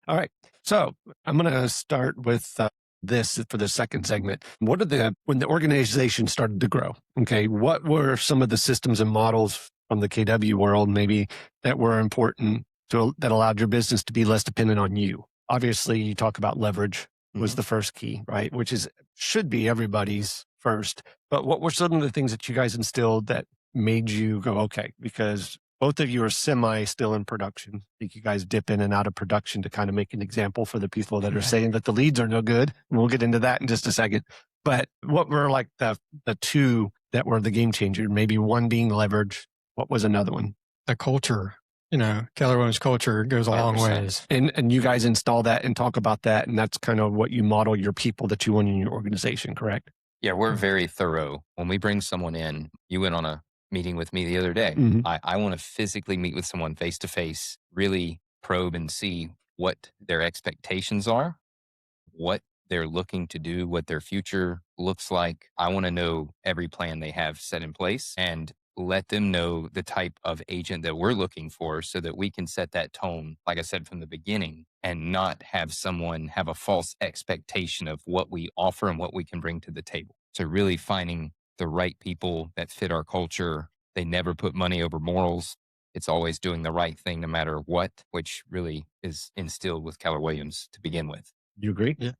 All right. So I'm going to start with this for the second segment. When the organization started to grow, okay, what were some of the systems and models from the KW world maybe that were important that allowed your business to be less dependent on you? Obviously, you talk about leverage was the first key, right? Which should be everybody's first. But what were some of the things that you guys instilled that made you go, okay, because both of you are still in production. I think you guys dip in and out of production to kind of make an example for the people that are saying that the leads are no good. And we'll get into that in just a second. But what were like the two that were the game changer? Maybe one being leverage. What was another one? The culture. Keller Williams culture goes a long 100%. ways. And you guys install that and talk about that. And that's kind of what you model your people that you want in your organization, correct? Yeah, we're very thorough. When we bring someone in, you went on a meeting with me the other day. I want to physically meet with someone face to face, really probe and see what their expectations are, what they're looking to do, what their future looks like. I want to know every plan they have set in place and let them know the type of agent that we're looking for so that we can set that tone, like I said from the beginning, and not have someone have a false expectation of what we offer and what we can bring to the table. So really finding the right people that fit our culture. They never put money over morals. It's always doing the right thing no matter what, which really is instilled with Keller Williams to begin with. You agree? Yeah.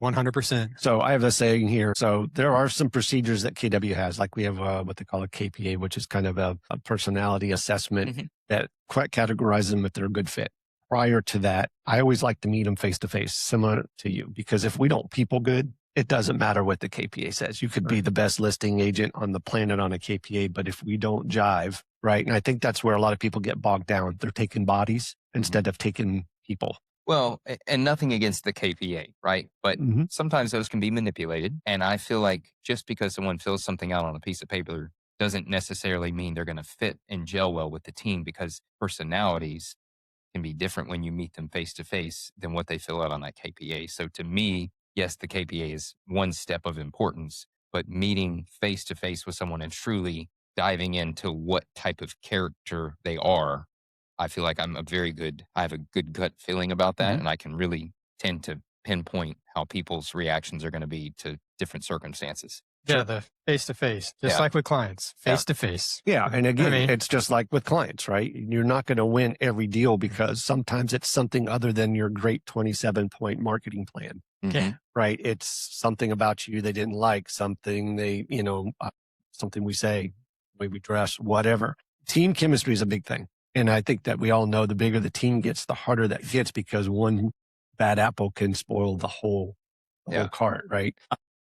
100%. So I have a saying here. So there are some procedures that KW has, like we have what they call a KPA, which is kind of a personality assessment that categorizes them if they're a good fit. Prior to that, I always like to meet them face to face, similar to you, because if we don't people good, it doesn't matter what the KPA says. You could be the best listing agent on the planet on a KPA, but if we don't jive, right? And I think that's where a lot of people get bogged down. They're taking bodies instead of taking people. Well, and nothing against the KPA, right? But sometimes those can be manipulated. And I feel like just because someone fills something out on a piece of paper doesn't necessarily mean they're going to fit and gel well with the team, because personalities can be different when you meet them face to face than what they fill out on that KPA. So to me, yes, the KPA is one step of importance, but meeting face to face with someone and truly diving into what type of character they are, I feel like I have a good gut feeling about that. And I can really tend to pinpoint how people's reactions are going to be to different circumstances. Yeah, the face-to-face, just like with clients, face-to-face. Yeah, and again, it's just like with clients, right? You're not going to win every deal because sometimes it's something other than your great 27-point marketing plan, right? It's something about you they didn't like, something something we say, the way we dress, whatever. Team chemistry is a big thing. And I think that we all know the bigger the team gets, the harder that gets, because one bad apple can spoil the whole cart, right?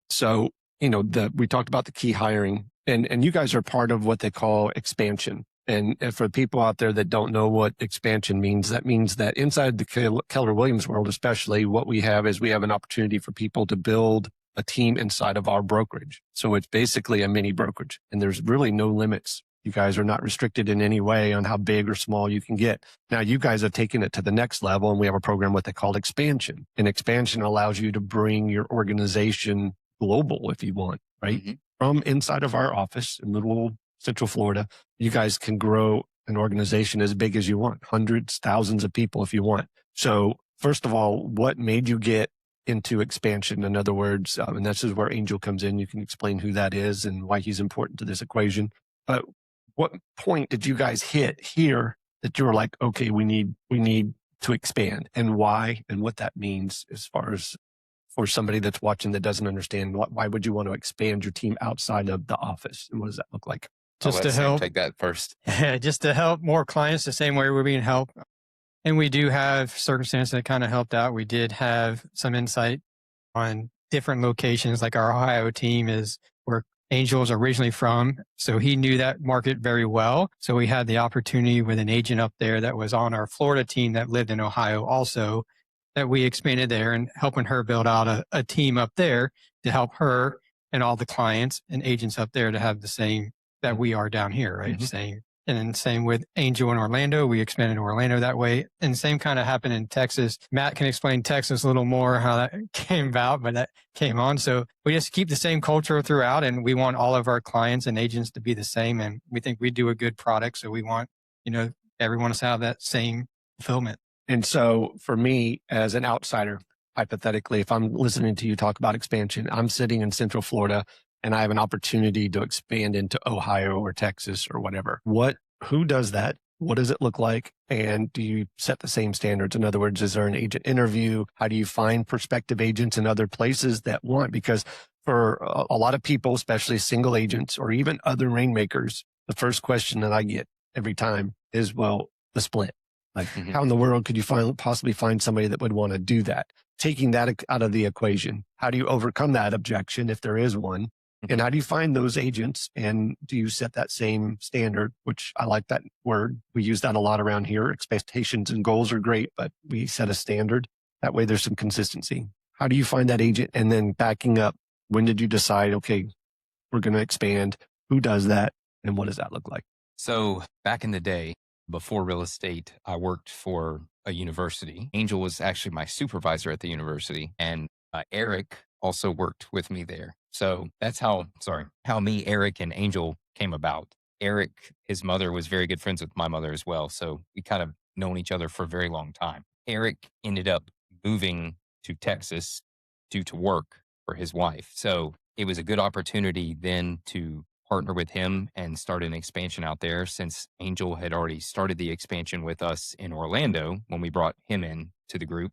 So, we talked about the key hiring, and you guys are part of what they call expansion. And for people out there that don't know what expansion means, that means that inside the Keller Williams world, especially, what we have is we have an opportunity for people to build a team inside of our brokerage. So it's basically a mini brokerage, and there's really no limits. You guys are not restricted in any way on how big or small you can get. Now, you guys have taken it to the next level, and we have a program what they call expansion. And expansion allows you to bring your organization global if you want, right? From inside of our office in little Central Florida, you guys can grow an organization as big as you want, hundreds, thousands of people if you want. So first of all, what made you get into expansion? In other words, and this is where Angel comes in. You can explain who that is and why he's important to this equation. But what point did you guys hit here that you were like, okay, we need to expand, and why, and what that means as far as for somebody that's watching that doesn't understand why would you want to expand your team outside of the office, and what does that look like? Just to help. Take that first. Just to help more clients the same way we're being helped. And we do have circumstances that kind of helped out. We did have some insight on different locations, like our Ohio team is where Angel is originally from. So he knew that market very well. So we had the opportunity with an agent up there that was on our Florida team that lived in Ohio also, that we expanded there and helping her build out a team up there to help her and all the clients and agents up there to have the same that we are down here, right? Same. And then same with Angel in Orlando. We expanded to Orlando that way. And same kind of happened in Texas. Matt can explain Texas a little more, how that came about, but that came on. So we just keep the same culture throughout, and we want all of our clients and agents to be the same. And we think we do a good product. So we want, everyone to have that same fulfillment. And so for me as an outsider, hypothetically, if I'm listening to you talk about expansion, I'm sitting in Central Florida and I have an opportunity to expand into Ohio or Texas or whatever. Who does that? What does it look like? And do you set the same standards? In other words, is there an agent interview? How do you find prospective agents in other places that want? Because for a lot of people, especially single agents or even other rainmakers, the first question that I get every time is, well, the split. Like, how in the world could you possibly find somebody that would want to do that? Taking that out of the equation, how do you overcome that objection if there is one? And how do you find those agents? And do you set that same standard, which I like that word. We use that a lot around here. Expectations and goals are great, but we set a standard. That way there's some consistency. How do you find that agent? And then backing up, when did you decide, okay, we're going to expand? Who does that? And what does that look like? So back in the day, before real estate, I worked for a university. Angel was actually my supervisor at the university, and Eric also worked with me there. So that's how me, Eric, and Angel came about. Eric, his mother was very good friends with my mother as well. So we kind of known each other for a very long time. Eric ended up moving to Texas due to work for his wife. So it was a good opportunity then to partner with him and start an expansion out there, since Angel had already started the expansion with us in Orlando when we brought him in to the group.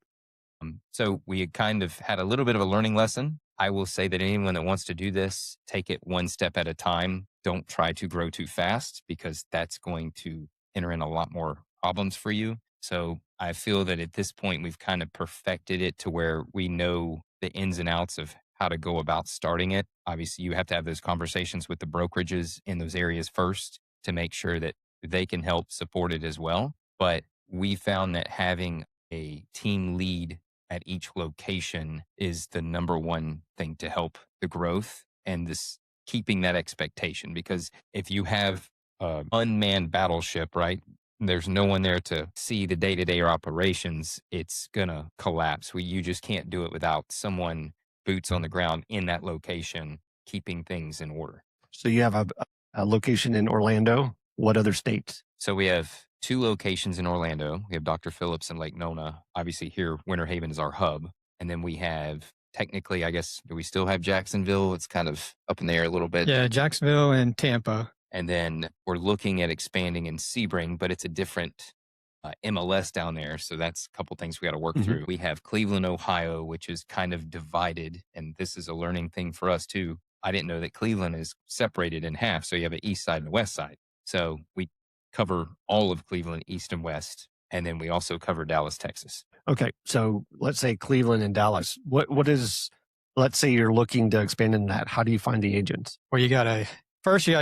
So we had kind of had a little bit of a learning lesson. I will say that anyone that wants to do this, take it one step at a time. Don't try to grow too fast, because that's going to enter in a lot more problems for you. So I feel that at this point, we've kind of perfected it to where we know the ins and outs of how to go about starting it. Obviously, you have to have those conversations with the brokerages in those areas first to make sure that they can help support it as well. But we found that having a team lead at each location is the number one thing to help the growth and this keeping that expectation. Because if you have an unmanned battleship, right, there's no one there to see the day-to-day operations, it's going to collapse. You just can't do it without someone boots on the ground in that location, keeping things in order. So you have a location in Orlando. What other states? So we have 2 locations in Orlando. We have Dr. Phillips and Lake Nona. Obviously here, Winter Haven is our hub. And then we have, technically, I guess, do we still have Jacksonville? It's kind of up in the air a little bit. Yeah, Jacksonville and Tampa. And then we're looking at expanding in Sebring, but it's a different MLS down there. So that's a couple things we got to work through. We have Cleveland, Ohio, which is kind of divided. And this is a learning thing for us too. I didn't know that Cleveland is separated in half. So you have an east side and a west side. So we cover all of Cleveland, east and west. And then we also cover Dallas, Texas. Okay. So let's say Cleveland and Dallas. Let's say you're looking to expand in that. How do you find the agents? Well, you got to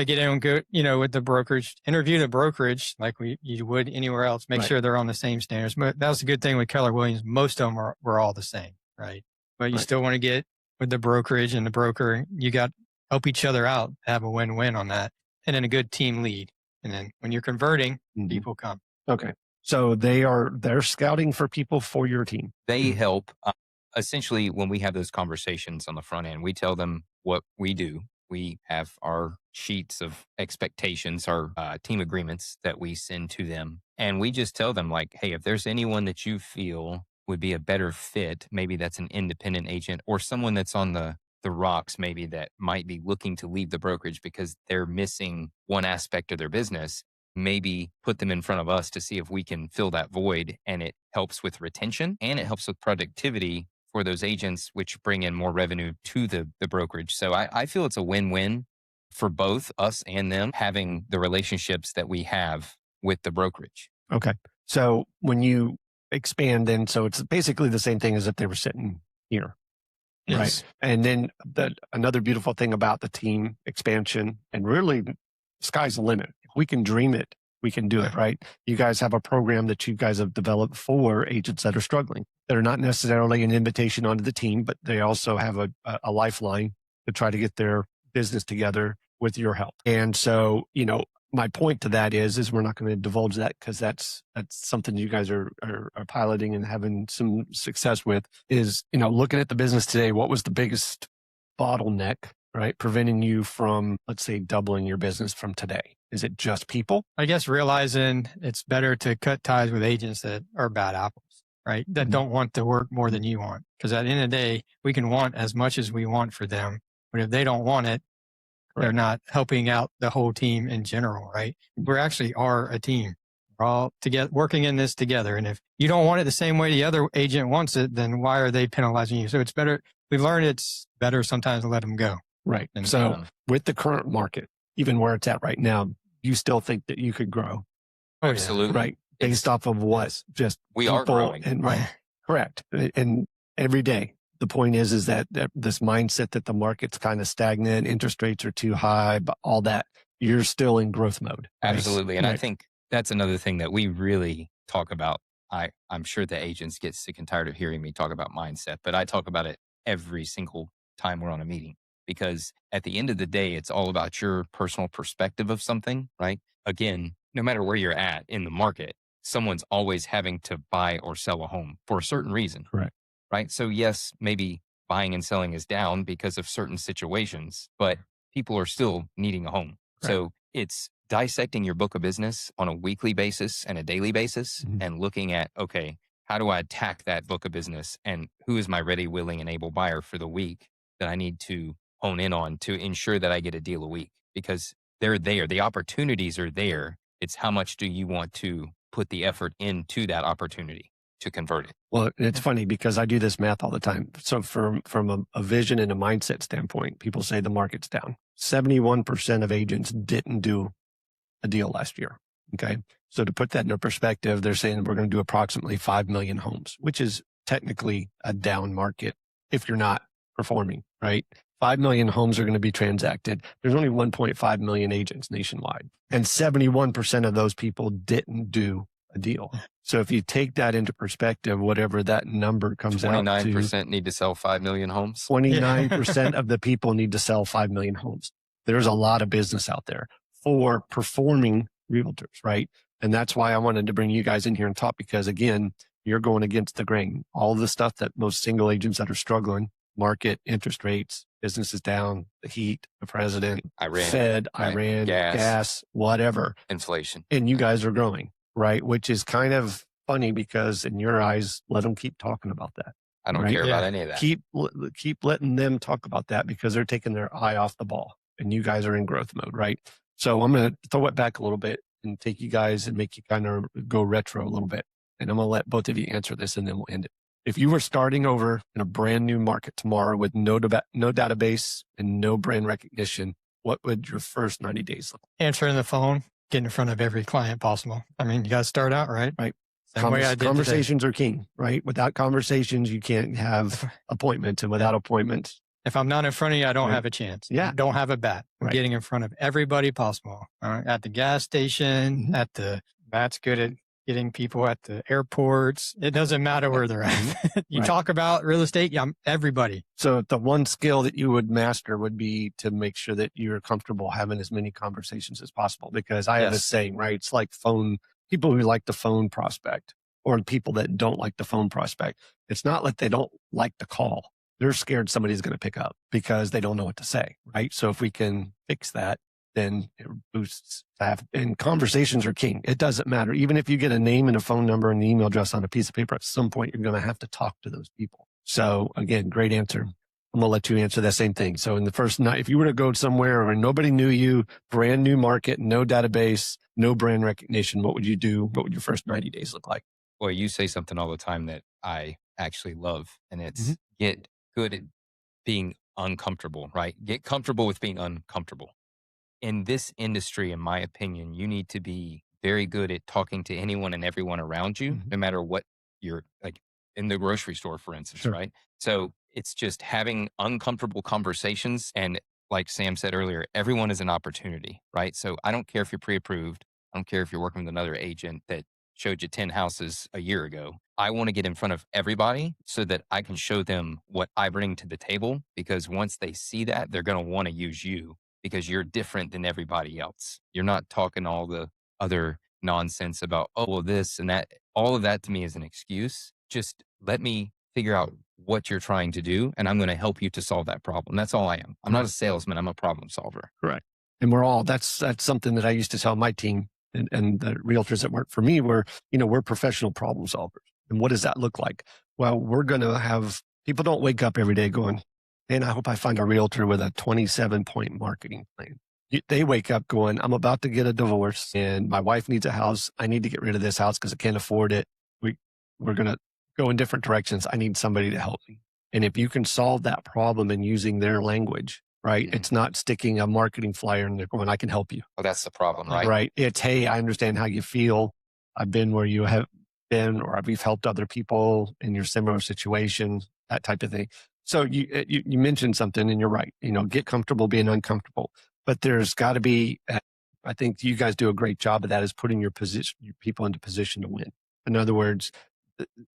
get in and go, with the brokerage, interview the brokerage like you would anywhere else, make sure they're on the same standards. But that was a good thing with Keller Williams. Most of them were all the same, right? But you still want to get with the brokerage and the broker. You got to help each other out, have a win-win on that. And then a good team lead. And then when you're converting, people come. Okay. So they're scouting for people for your team. They help. Essentially, when we have those conversations on the front end, we tell them what we do. We have our sheets of expectations, our team agreements that we send to them. And we just tell them, like, hey, if there's anyone that you feel would be a better fit, maybe that's an independent agent or someone that's on the rocks, maybe that might be looking to leave the brokerage because they're missing one aspect of their business, maybe put them in front of us to see if we can fill that void. And it helps with retention and it helps with productivity for those agents, which bring in more revenue to the brokerage. So I feel it's a win-win for both us and them, having the relationships that we have with the brokerage. Okay. So when you expand then, so it's basically the same thing as if they were sitting here. Yes. Right. And then another beautiful thing about the team expansion, and really sky's the limit. If we can dream it, we can do it, right? You guys have a program that you guys have developed for agents that are struggling. They're not necessarily an invitation onto the team, but they also have a lifeline to try to get their business together with your help. And so, my point to that is we're not going to divulge that because that's something you guys are piloting and having some success with is, looking at the business today, what was the biggest bottleneck right, preventing you from, let's say, doubling your business from today? Is it just people? I guess realizing it's better to cut ties with agents that are bad apples, right? That don't want to work more than you want. Because at the end of the day, we can want as much as we want for them. But if they don't want it, they're not helping out the whole team in general, right? We actually are a team. We're all together, working in this together. And if you don't want it the same way the other agent wants it, then why are they penalizing you? So it's better. We learned it's better sometimes to let them go. Right. And so with the current market, even where it's at right now, you still think that you could grow? Oh, absolutely. Right. Based off of what? Just we are growing. And, right. Correct. And every day. The point is that this mindset that the market's kind of stagnant, interest rates are too high, but all that, you're still in growth mode. Right? Absolutely. And I think that's another thing that we really talk about. I'm sure the agents get sick and tired of hearing me talk about mindset, but I talk about it every single time we're on a meeting, because at the end of the day, it's all about your personal perspective of something, right? Again, no matter where you're at in the market, someone's always having to buy or sell a home for a certain reason. Correct. Right. So yes, maybe buying and selling is down because of certain situations, but people are still needing a home. Right. So it's dissecting your book of business on a weekly basis and a daily basis and looking at, okay, how do I attack that book of business and who is my ready, willing, and able buyer for the week that I need to hone in on to ensure that I get a deal a week, because they're there. The opportunities are there. It's how much do you want to put the effort into that opportunity to convert it. Well, it's funny because I do this math all the time. So from a vision and a mindset standpoint, people say the market's down. 71% of agents didn't do a deal last year. Okay. So to put that into perspective, they're saying we're going to do approximately 5 million homes, which is technically a down market if you're not performing, right? 5 million homes are going to be transacted. There's only 1.5 million agents nationwide, and 71% of those people didn't do a deal. So if you take that into perspective, whatever that number comes out to, 29% need to sell 5 million homes. 29% of the people need to sell 5 million homes. There's a lot of business out there for performing realtors, right? And that's why I wanted to bring you guys in here and talk, because again, you're going against the grain. All the stuff that most single agents that are struggling, market, interest rates, business is down, the heat, the president, Fed, Iran, gas, whatever. Inflation. And you guys are growing. Right. Which is kind of funny because in your eyes, let them keep talking about that. I don't care about any of that. Keep letting them talk about that because they're taking their eye off the ball and you guys are in growth mode. Right. So I'm going to throw it back a little bit and take you guys and make you kind of go retro a little bit. And I'm going to let both of you answer this and then we'll end it. If you were starting over in a brand new market tomorrow with no database and no brand recognition, what would your first 90 days look like? Answering the phone. Get in front of every client possible. I mean, you got to start out right. Right. Conversations are king, right? Without conversations, you can't have appointments, and without appointments, if I'm not in front of you, I don't have a chance. Yeah. Don't have a bat. I'm getting in front of everybody possible. At the gas station, Matt's good at getting people at the airports. It doesn't matter where they're at. You talk about real estate, everybody. So the one skill that you would master would be to make sure that you're comfortable having as many conversations as possible. Because I have a saying, right? It's like people who like the phone prospect or people that don't like the phone prospect. It's not like they don't like the call. They're scared somebody's going to pick up because they don't know what to say, right? So if we can fix that, then it boosts staff. And conversations are king. It doesn't matter. Even if you get a name and a phone number and an email address on a piece of paper, at some point, you're going to have to talk to those people. So again, great answer. I'm going to let you answer that same thing. So in the first night, if you were to go somewhere where nobody knew you, brand new market, no database, no brand recognition, what would you do? What would your first 90 days look like? Well, you say something all the time that I actually love, and it's get good at being uncomfortable, right? Get comfortable with being uncomfortable. In this industry, in my opinion, you need to be very good at talking to anyone and everyone around you, no matter what you're like in the grocery store, for instance, right? So it's just having uncomfortable conversations. And like Sam said earlier, everyone is an opportunity, right? So I don't care if you're pre-approved. I don't care if you're working with another agent that showed you 10 houses a year ago. I want to get in front of everybody so that I can show them what I bring to the table, because once they see that, they're going to want to use you. Because you're different than everybody else. You're not talking all the other nonsense about, oh, well, this and that. All of that to me is an excuse. Just let me figure out what you're trying to do, and I'm going to help you to solve that problem. That's all I am. I'm not a salesman. I'm a problem solver. Correct. And we're all, that's something that I used to tell my team and the realtors that work for me were, we're professional problem solvers. And what does that look like? Well, we're going to have, people don't wake up every day going, and I hope I find a realtor with a 27-point marketing plan. They wake up going, I'm about to get a divorce and my wife needs a house. I need to get rid of this house because I can't afford it. We're going to go in different directions. I need somebody to help me. And if you can solve that problem and using their language, right? It's not sticking a marketing flyer and they're going, I can help you. Oh, that's the problem, right? Right. It's, hey, I understand how you feel. I've been where you have been, or we've helped other people in your similar situation, that type of thing. So you mentioned something and you're right. Get comfortable being uncomfortable, but there's got to be, I think you guys do a great job of that, is putting your people into position to win. In other words,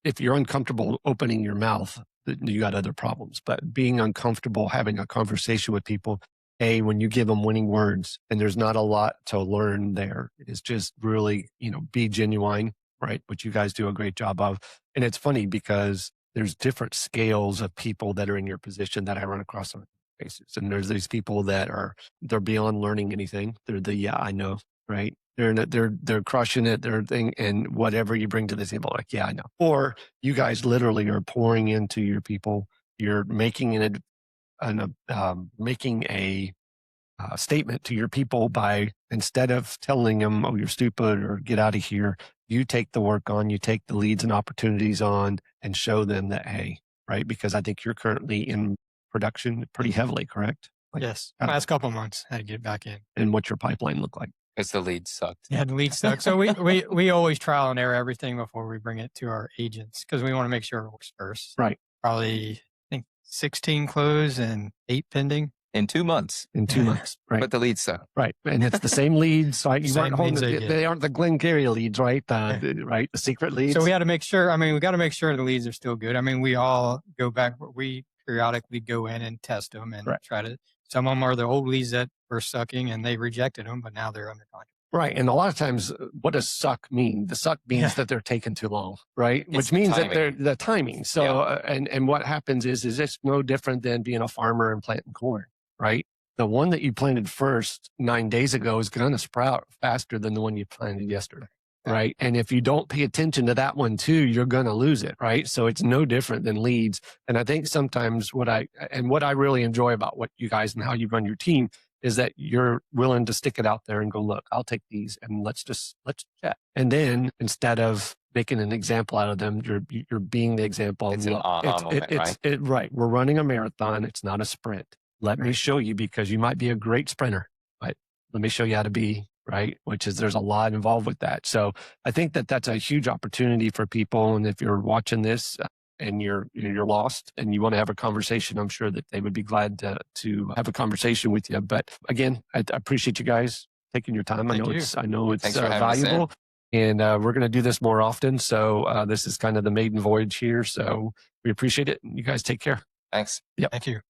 if you're uncomfortable opening your mouth, you got other problems. But being uncomfortable having a conversation with people, when you give them winning words, and there's not a lot to learn there, it's just really, be genuine, right? Which you guys do a great job of. And it's funny because there's different scales of people that are in your position that I run across on basis. And there's these people that they're beyond learning anything. They're I know, right? They're crushing it, their thing, and whatever you bring to the table, like, yeah, I know. Or you guys literally are pouring into your people. You're making making a statement to your people by, instead of telling them, oh, you're stupid or get out of here, you take the work on, you take the leads and opportunities on and show them that, hey, right? Because I think you're currently in production pretty heavily, correct? Yes. Last couple of months, had to get back in. And what's your pipeline look like? Because the lead sucked. Yeah, the lead sucked. So we always trial and error everything before we bring it to our agents because we want to make sure it works first. Right. Probably, I think 16 closed and 8 pending. In 2 months. In 2 months, right? But the leads suck. Right. And it's the same leads, right? They aren't the Glengarry leads, right? Right. The secret leads. So we had to make sure, we got to make sure the leads are still good. We all go back, we periodically go in and test them and try to, some of them are the old leads that were sucking and they rejected them, but now they're under contract. Right. And a lot of times, what does suck mean? The suck means that they're taking too long, right? Which means that they're the timing. So, and what happens is it's no different than being a farmer and planting corn, right? The one that you planted first 9 days ago is going to sprout faster than the one you planted yesterday, right? And if you don't pay attention to that one too, you're going to lose it, right? So it's no different than leads. And I think sometimes what I really enjoy about what you guys and how you run your team is that you're willing to stick it out there and go, look, I'll take these and let's chat. And then instead of making an example out of them, you're being the example. It's an aha moment, right? Right. We're running a marathon. It's not a sprint. Let me show you, because you might be a great sprinter, but let me show you how to be, right? Which is, there's a lot involved with that. So I think that that's a huge opportunity for people. And if you're watching this and you're lost and you want to have a conversation, I'm sure that they would be glad to have a conversation with you. But again, I appreciate you guys taking your time. I know it's valuable, and we're going to do this more often. So this is kind of the maiden voyage here. So we appreciate it. You guys take care. Thanks. Yep. Thank you.